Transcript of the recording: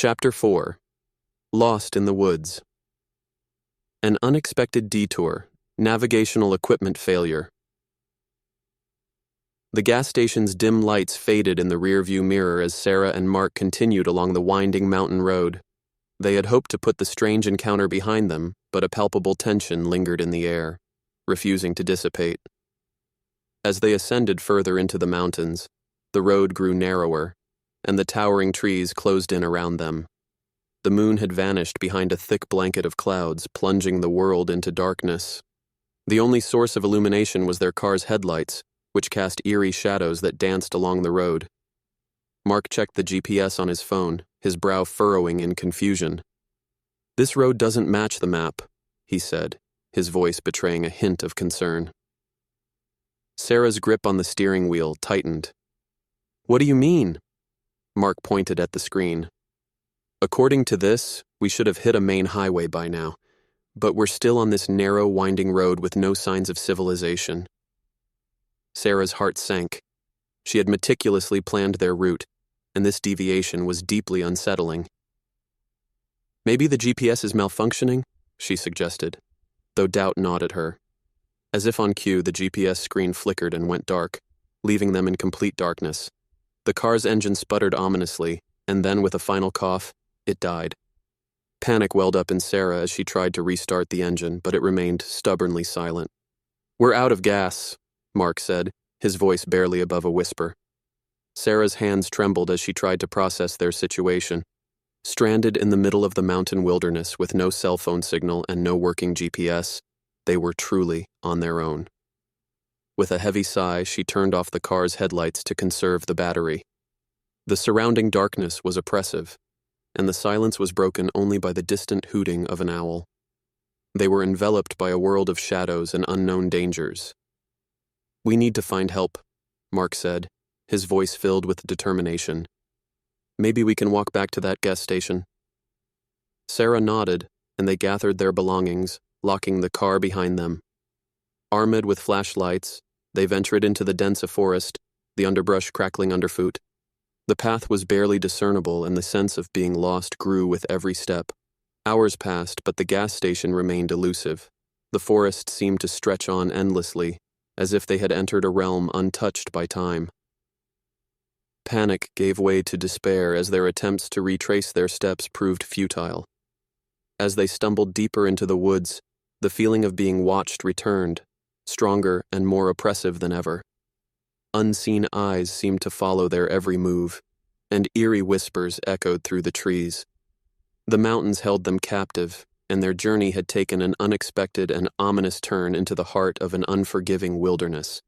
Chapter 4. Lost in the Woods. An unexpected detour. Navigational equipment failure. The gas station's dim lights faded in the rearview mirror as Sarah and Mark continued along the winding mountain road. They had hoped to put the strange encounter behind them, but a palpable tension lingered in the air, refusing to dissipate. As they ascended further into the mountains, the road grew narrower, and the towering trees closed in around them. The moon had vanished behind a thick blanket of clouds, plunging the world into darkness. The only source of illumination was their car's headlights, which cast eerie shadows that danced along the road. Mark checked the GPS on his phone, his brow furrowing in confusion. "This road doesn't match the map," he said, his voice betraying a hint of concern. Sarah's grip on the steering wheel tightened. "What do you mean?" Mark pointed at the screen. "According to this, we should have hit a main highway by now, but we're still on this narrow, winding road with no signs of civilization." Sarah's heart sank. She had meticulously planned their route, and this deviation was deeply unsettling. "Maybe the GPS is malfunctioning," she suggested, though doubt gnawed at her. As if on cue, the GPS screen flickered and went dark, leaving them in complete darkness. The car's engine sputtered ominously, and then with a final cough, it died. Panic welled up in Sarah as she tried to restart the engine, but it remained stubbornly silent. "We're out of gas," Mark said, his voice barely above a whisper. Sarah's hands trembled as she tried to process their situation. Stranded in the middle of the mountain wilderness with no cell phone signal and no working GPS, they were truly on their own. With a heavy sigh, she turned off the car's headlights to conserve the battery. The surrounding darkness was oppressive, and the silence was broken only by the distant hooting of an owl. They were enveloped by a world of shadows and unknown dangers. "We need to find help," Mark said, his voice filled with determination. "Maybe we can walk back to that gas station." Sarah nodded, and they gathered their belongings, locking the car behind them. Armed with flashlights, they ventured into the dense forest, the underbrush crackling underfoot. The path was barely discernible, and the sense of being lost grew with every step. Hours passed, but the gas station remained elusive. The forest seemed to stretch on endlessly, as if they had entered a realm untouched by time. Panic gave way to despair as their attempts to retrace their steps proved futile. As they stumbled deeper into the woods, the feeling of being watched returned, stronger and more oppressive than ever. Unseen eyes seemed to follow their every move, and eerie whispers echoed through the trees. The mountains held them captive, and their journey had taken an unexpected and ominous turn into the heart of an unforgiving wilderness.